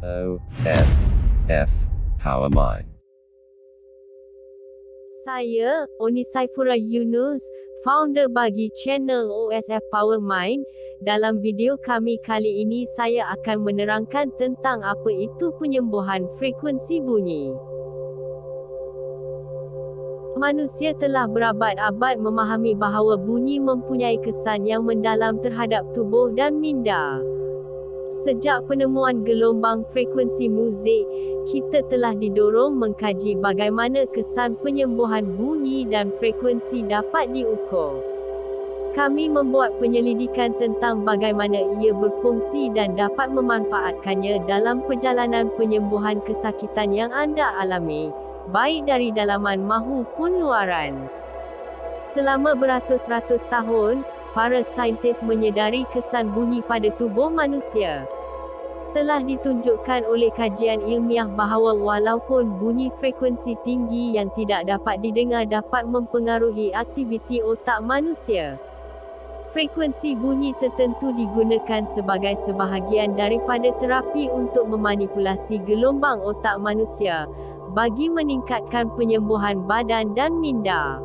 OSF Power Mind. Saya, Oni Saifura Yunus, founder bagi channel OSF Power Mind. Dalam video kami kali ini saya akan menerangkan tentang apa itu penyembuhan frekuensi bunyi. Manusia telah berabad-abad memahami bahawa bunyi mempunyai kesan yang mendalam terhadap tubuh dan minda. Sejak penemuan gelombang frekuensi muzik, kita telah didorong mengkaji bagaimana kesan penyembuhan bunyi dan frekuensi dapat diukur. Kami membuat penyelidikan tentang bagaimana ia berfungsi dan dapat memanfaatkannya dalam perjalanan penyembuhan kesakitan yang anda alami, baik dari dalaman maupun luaran. Selama beratus-ratus tahun, para saintis menyedari kesan bunyi pada tubuh manusia. Telah ditunjukkan oleh kajian ilmiah bahawa walaupun bunyi frekuensi tinggi yang tidak dapat didengar dapat mempengaruhi aktiviti otak manusia, frekuensi bunyi tertentu digunakan sebagai sebahagian daripada terapi untuk memanipulasi gelombang otak manusia, bagi meningkatkan penyembuhan badan dan minda.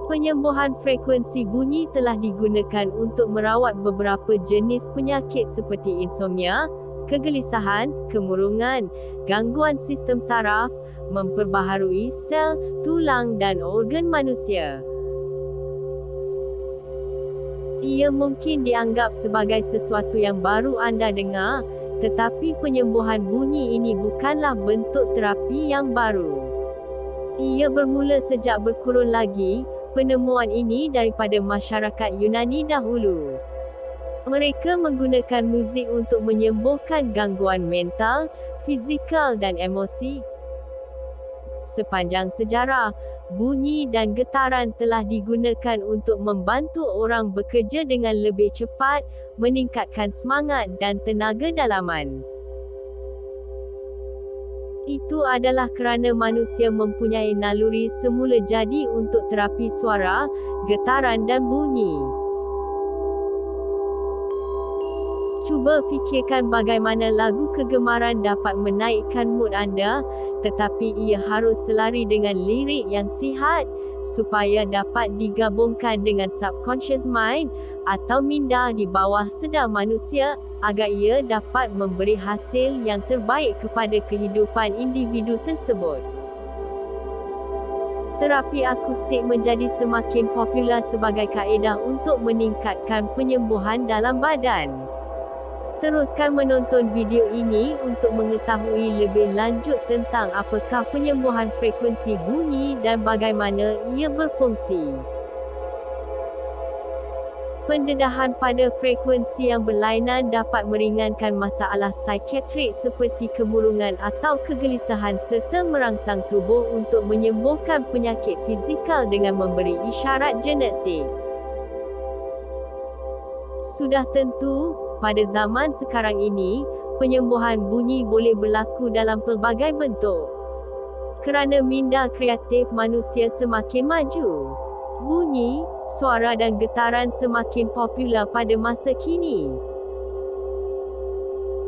Penyembuhan frekuensi bunyi telah digunakan untuk merawat beberapa jenis penyakit seperti insomnia, kegelisahan, kemurungan, gangguan sistem saraf, memperbaharui sel, tulang dan organ manusia. Ia mungkin dianggap sebagai sesuatu yang baru anda dengar, tetapi penyembuhan bunyi ini bukanlah bentuk terapi yang baru. Ia bermula sejak berkurun lagi, penemuan ini daripada masyarakat Yunani dahulu. Mereka menggunakan muzik untuk menyembuhkan gangguan mental, fizikal dan emosi. Sepanjang sejarah, bunyi dan getaran telah digunakan untuk membantu orang bekerja dengan lebih cepat, meningkatkan semangat dan tenaga dalaman. Itu adalah kerana manusia mempunyai naluri semula jadi untuk terapi suara, getaran dan bunyi. Cuba fikirkan bagaimana lagu kegemaran dapat menaikkan mood anda, tetapi ia harus selari dengan lirik yang sihat, supaya dapat digabungkan dengan subconscious mind, atau minda di bawah sedar manusia, agar ia dapat memberi hasil yang terbaik kepada kehidupan individu tersebut. Terapi akustik menjadi semakin popular sebagai kaedah untuk meningkatkan penyembuhan dalam badan. Teruskan menonton video ini untuk mengetahui lebih lanjut tentang apakah penyembuhan frekuensi bunyi dan bagaimana ia berfungsi. Pendedahan pada frekuensi yang berlainan dapat meringankan masalah psikiatrik seperti kemurungan atau kegelisahan serta merangsang tubuh untuk menyembuhkan penyakit fizikal dengan memberi isyarat genetik. Sudah tentu, pada zaman sekarang ini, penyembuhan bunyi boleh berlaku dalam pelbagai bentuk. Kerana minda kreatif manusia semakin maju, bunyi, suara dan getaran semakin popular pada masa kini.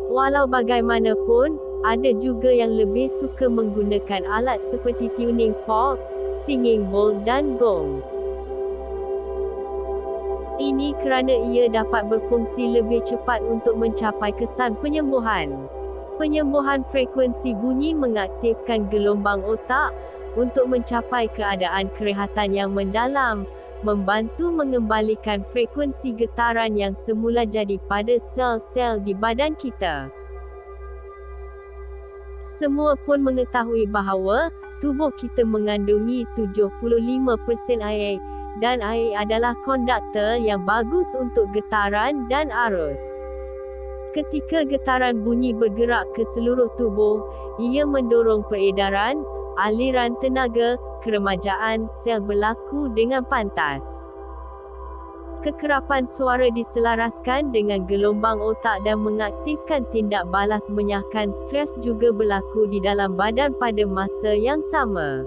Walau bagaimanapun, ada juga yang lebih suka menggunakan alat seperti tuning fork, singing bowl dan gong. Ini kerana ia dapat berfungsi lebih cepat untuk mencapai kesan penyembuhan. Penyembuhan frekuensi bunyi mengaktifkan gelombang otak untuk mencapai keadaan kerehatan yang mendalam, membantu mengembalikan frekuensi getaran yang semula jadi pada sel-sel di badan kita. Semua pun mengetahui bahawa tubuh kita mengandungi 75% air, dan air adalah konduktor yang bagus untuk getaran dan arus. Ketika getaran bunyi bergerak ke seluruh tubuh, ia mendorong peredaran, aliran tenaga, keremajaan sel berlaku dengan pantas. Kekerapan suara diselaraskan dengan gelombang otak dan mengaktifkan tindak balas menyahkan stres juga berlaku di dalam badan pada masa yang sama.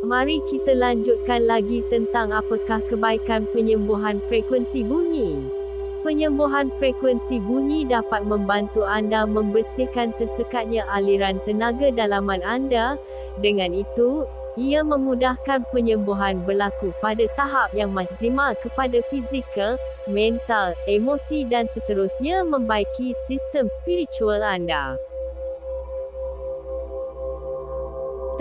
Mari kita lanjutkan lagi tentang apakah kebaikan penyembuhan frekuensi bunyi. Penyembuhan frekuensi bunyi dapat membantu anda membersihkan tersekatnya aliran tenaga dalaman anda. Dengan itu, ia memudahkan penyembuhan berlaku pada tahap yang maksimal kepada fizikal, mental, emosi dan seterusnya membaiki sistem spiritual anda.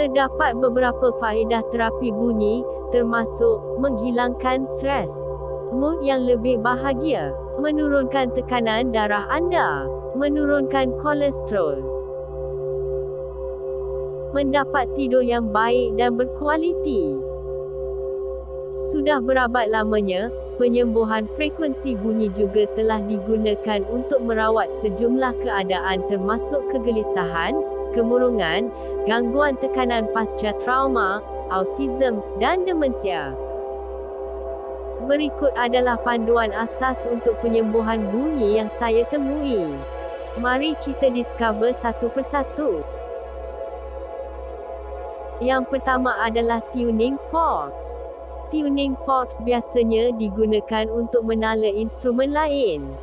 Terdapat beberapa faedah terapi bunyi, termasuk menghilangkan stres, mood yang lebih bahagia, menurunkan tekanan darah anda, menurunkan kolesterol, mendapat tidur yang baik dan berkualiti. Sudah berabad lamanya, penyembuhan frekuensi bunyi juga telah digunakan untuk merawat sejumlah keadaan termasuk kegelisahan, kemurungan, gangguan tekanan pasca trauma, autism, dan demensia. Berikut adalah panduan asas untuk penyembuhan bunyi yang saya temui. Mari kita discover satu persatu. Yang pertama adalah tuning forks. Tuning forks biasanya digunakan untuk menala instrumen lain.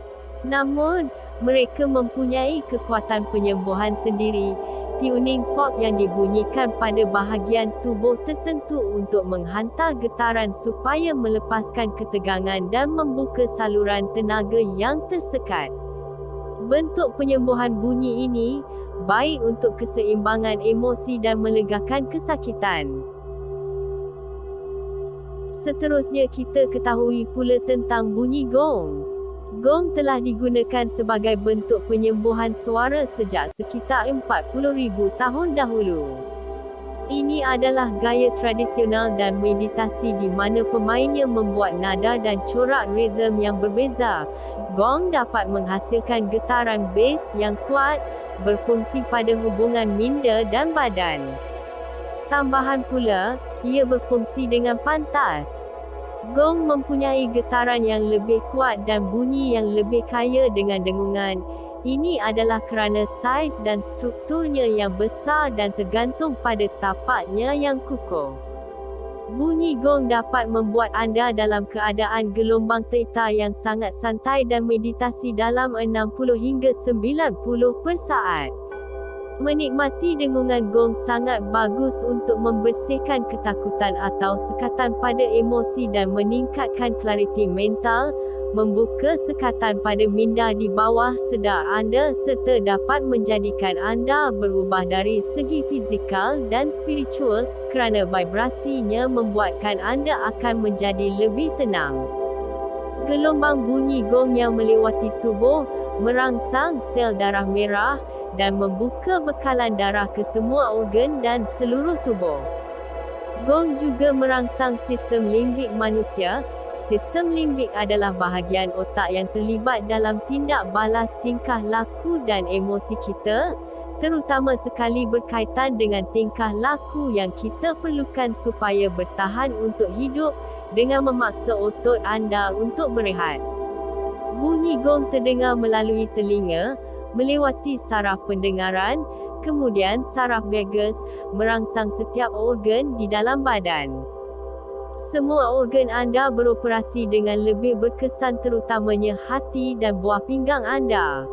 Namun, mereka mempunyai kekuatan penyembuhan sendiri. Tuning fork yang dibunyikan pada bahagian tubuh tertentu untuk menghantar getaran supaya melepaskan ketegangan dan membuka saluran tenaga yang tersekat. Bentuk penyembuhan bunyi ini baik untuk keseimbangan emosi dan melegakan kesakitan. Seterusnya kita ketahui pula tentang bunyi gong. Gong telah digunakan sebagai bentuk penyembuhan suara sejak sekitar 40,000 tahun dahulu. Ini adalah gaya tradisional dan meditasi di mana pemainnya membuat nada dan corak rhythm yang berbeza. Gong dapat menghasilkan getaran bass yang kuat, berfungsi pada hubungan minda dan badan. Tambahan pula, ia berfungsi dengan pantas. Gong mempunyai getaran yang lebih kuat dan bunyi yang lebih kaya dengan dengungan. Ini adalah kerana saiz dan strukturnya yang besar dan tergantung pada tapaknya yang kukuh. Bunyi gong dapat membuat anda dalam keadaan gelombang tetar yang sangat santai dan meditasi dalam 60 hingga 90 per saat. Menikmati dengungan gong sangat bagus untuk membersihkan ketakutan atau sekatan pada emosi dan meningkatkan clariti mental, membuka sekatan pada minda di bawah sedar anda serta dapat menjadikan anda berubah dari segi fizikal dan spiritual, kerana vibrasinya membuatkan anda akan menjadi lebih tenang. Gelombang bunyi gong yang melewati tubuh, merangsang sel darah merah, dan membuka bekalan darah ke semua organ dan seluruh tubuh. Gong juga merangsang sistem limbik manusia. Sistem limbik adalah bahagian otak yang terlibat dalam tindak balas tingkah laku dan emosi kita, terutama sekali berkaitan dengan tingkah laku yang kita perlukan supaya bertahan untuk hidup, dengan memaksa otot anda untuk berehat. Bunyi gong terdengar melalui telinga, melewati saraf pendengaran, kemudian saraf vagus, merangsang setiap organ di dalam badan. Semua organ anda beroperasi dengan lebih berkesan, terutamanya hati dan buah pinggang anda.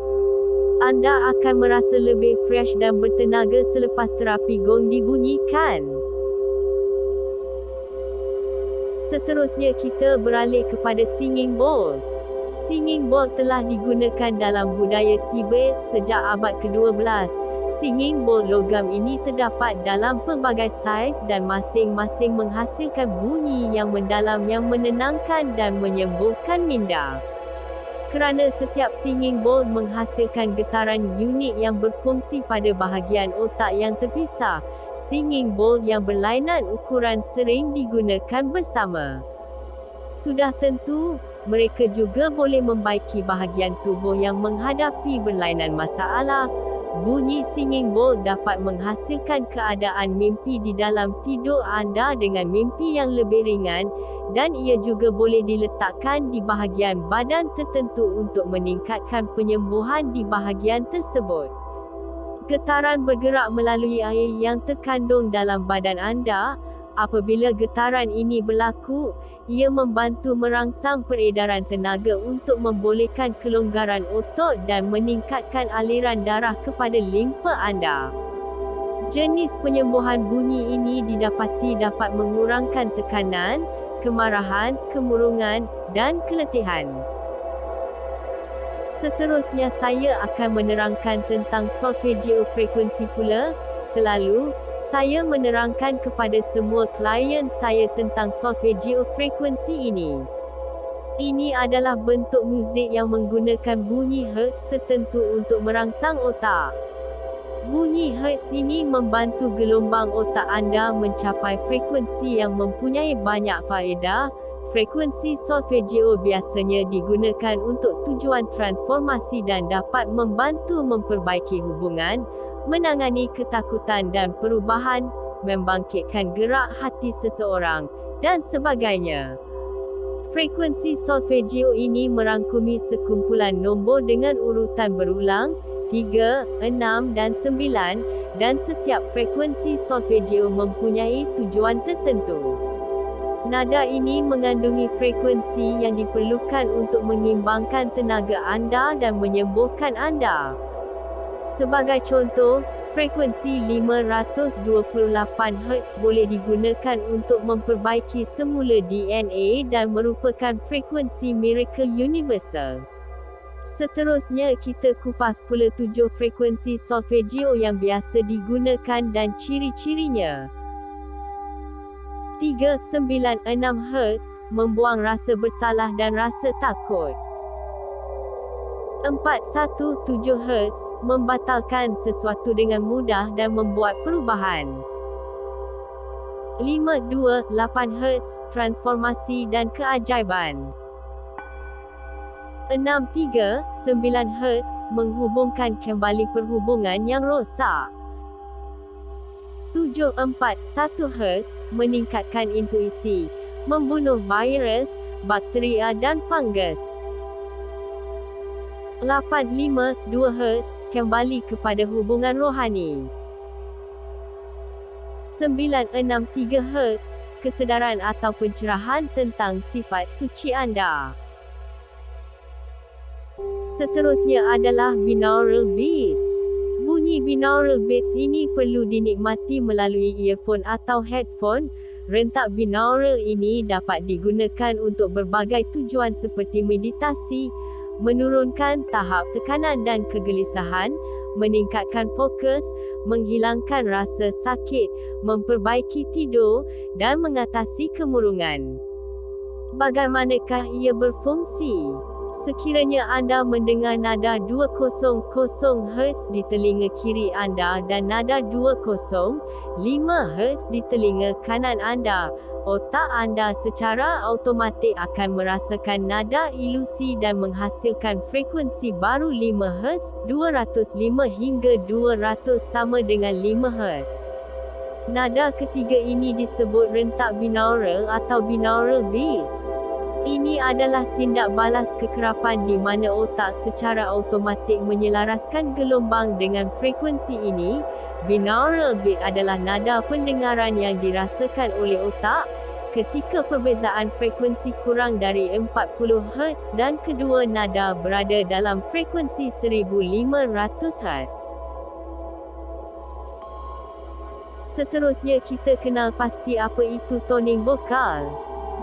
Anda akan merasa lebih fresh dan bertenaga selepas terapi gong dibunyikan. Seterusnya kita beralih kepada singing bowl. Singing bowl telah digunakan dalam budaya Tibet sejak abad ke-12. Singing bowl logam ini terdapat dalam pelbagai saiz dan masing-masing menghasilkan bunyi yang mendalam yang menenangkan dan menyembuhkan minda. Kerana setiap singing bowl menghasilkan getaran unik yang berfungsi pada bahagian otak yang terpisah, singing bowl yang berlainan ukuran sering digunakan bersama. Sudah tentu, mereka juga boleh membaiki bahagian tubuh yang menghadapi berlainan masalah. Bunyi singing bowl dapat menghasilkan keadaan mimpi di dalam tidur anda dengan mimpi yang lebih ringan, dan ia juga boleh diletakkan di bahagian badan tertentu untuk meningkatkan penyembuhan di bahagian tersebut. Getaran bergerak melalui air yang terkandung dalam badan anda, Apabila getaran ini berlaku, ia membantu merangsang peredaran tenaga untuk membolehkan kelonggaran otot dan meningkatkan aliran darah kepada limfa anda. Jenis penyembuhan bunyi ini didapati dapat mengurangkan tekanan, kemarahan, kemurungan, dan keletihan. Seterusnya saya akan menerangkan tentang solfeggio frekuensi pula. Selalu, saya menerangkan kepada semua klien saya tentang solfeggio frekuensi ini. Ini adalah bentuk muzik yang menggunakan bunyi hertz tertentu untuk merangsang otak. Bunyi hertz ini membantu gelombang otak anda mencapai frekuensi yang mempunyai banyak faedah. Frekuensi solfeggio biasanya digunakan untuk tujuan transformasi dan dapat membantu memperbaiki hubungan, menangani ketakutan dan perubahan, membangkitkan gerak hati seseorang, dan sebagainya. Frekuensi solfeggio ini merangkumi sekumpulan nombor dengan urutan berulang, 3, 6 dan 9, dan setiap frekuensi solfeggio mempunyai tujuan tertentu. Nada ini mengandungi frekuensi yang diperlukan untuk mengimbangkan tenaga anda dan menyembuhkan anda. Sebagai contoh, frekuensi 528 Hz boleh digunakan untuk memperbaiki semula DNA dan merupakan frekuensi miracle universal. Seterusnya kita kupas pula 7 frekuensi solfeggio yang biasa digunakan dan ciri-cirinya. 396 Hz, membuang rasa bersalah dan rasa takut. 417 Hz, membatalkan sesuatu dengan mudah dan membuat perubahan. 528 Hz, transformasi dan keajaiban. 639 Hz, menghubungkan kembali perhubungan yang rosak. 741 Hz, meningkatkan intuisi, membunuh virus, bakteria dan fungus. 852 Hz, kembali kepada hubungan rohani. 963 Hz, kesedaran atau pencerahan tentang sifat suci anda. Seterusnya adalah binaural beats. Bunyi binaural beats ini perlu dinikmati melalui earphone atau headphone. Rentak binaural ini dapat digunakan untuk berbagai tujuan seperti meditasi, menurunkan tahap tekanan dan kegelisahan, meningkatkan fokus, menghilangkan rasa sakit, memperbaiki tidur, dan mengatasi kemurungan. Bagaimanakah ia berfungsi? Sekiranya anda mendengar nada 200 Hz di telinga kiri anda dan nada 205 Hz di telinga kanan anda, otak anda secara automatik akan merasakan nada ilusi dan menghasilkan frekuensi baru 5 Hz, 205 hingga 200 sama dengan 5 Hz. Nada ketiga ini disebut rentak binaural atau binaural beats. Ini adalah tindak balas kekerapan di mana otak secara automatik menyelaraskan gelombang dengan frekuensi ini. Binaural beat adalah nada pendengaran yang dirasakan oleh otak ketika perbezaan frekuensi kurang dari 40 Hz dan kedua nada berada dalam frekuensi 1500 Hz. Seterusnya kita kenal pasti apa itu toning vokal.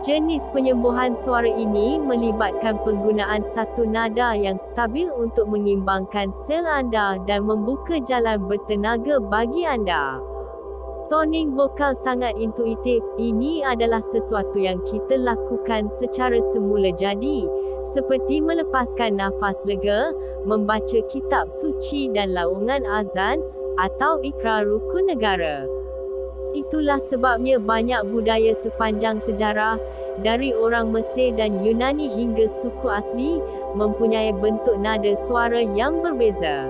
Jenis penyembuhan suara ini melibatkan penggunaan satu nada yang stabil untuk mengimbangkan sel anda dan membuka jalan bertenaga bagi anda. Toning vokal sangat intuitif. Ini adalah sesuatu yang kita lakukan secara semula jadi, seperti melepaskan nafas lega, membaca kitab suci dan laungan azan, atau ikrar rukun negara. Itulah sebabnya banyak budaya sepanjang sejarah, dari orang Mesir dan Yunani hingga suku asli, mempunyai bentuk nada suara yang berbeza.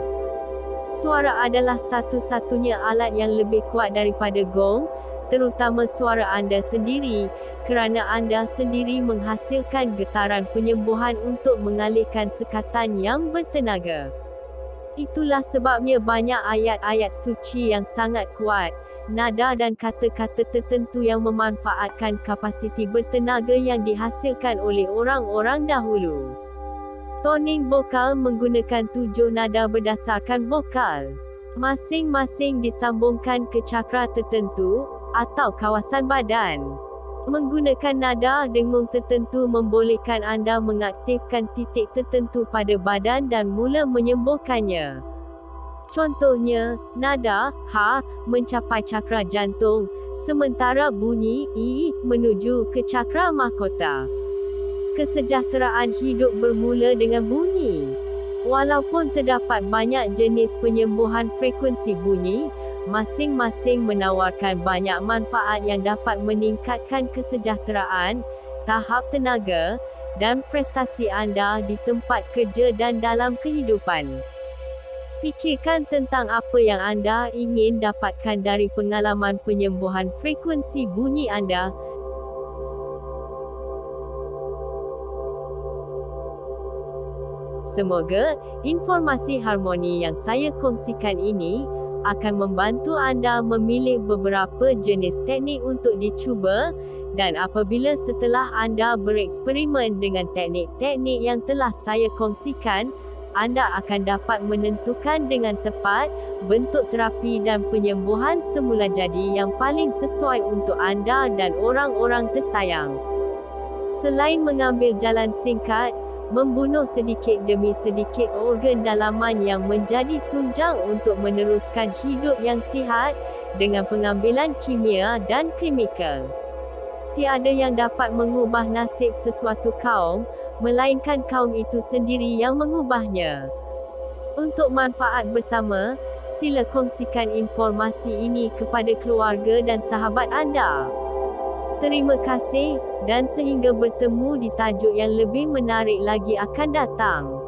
Suara adalah satu-satunya alat yang lebih kuat daripada gong, terutama suara anda sendiri, kerana anda sendiri menghasilkan getaran penyembuhan untuk mengalihkan sekatan yang bertenaga. Itulah sebabnya banyak ayat-ayat suci yang sangat kuat, nada dan kata-kata tertentu yang memanfaatkan kapasiti bertenaga yang dihasilkan oleh orang-orang dahulu. Toning vokal menggunakan 7 nada berdasarkan vokal. Masing-masing disambungkan ke cakra tertentu atau kawasan badan. Menggunakan nada dengung tertentu membolehkan anda mengaktifkan titik tertentu pada badan dan mula menyembuhkannya. Contohnya, nada ha mencapai cakra jantung, sementara bunyi i menuju ke cakra mahkota. Kesejahteraan hidup bermula dengan bunyi. Walaupun terdapat banyak jenis penyembuhan frekuensi bunyi, masing-masing menawarkan banyak manfaat yang dapat meningkatkan kesejahteraan, tahap tenaga, dan prestasi anda di tempat kerja dan dalam kehidupan. Fikirkan tentang apa yang anda ingin dapatkan dari pengalaman penyembuhan frekuensi bunyi anda. Semoga informasi harmoni yang saya kongsikan ini akan membantu anda memilih beberapa jenis teknik untuk dicuba, dan apabila setelah anda bereksperimen dengan teknik-teknik yang telah saya kongsikan, anda akan dapat menentukan dengan tepat bentuk terapi dan penyembuhan semula jadi yang paling sesuai untuk anda dan orang-orang tersayang. Selain mengambil jalan singkat, membunuh sedikit demi sedikit organ dalaman yang menjadi tunjang untuk meneruskan hidup yang sihat dengan pengambilan kimia dan kimikal. Tiada yang dapat mengubah nasib sesuatu kaum, melainkan kaum itu sendiri yang mengubahnya. Untuk manfaat bersama, sila kongsikan informasi ini kepada keluarga dan sahabat anda. Terima kasih, dan sehingga bertemu di tajuk yang lebih menarik lagi akan datang.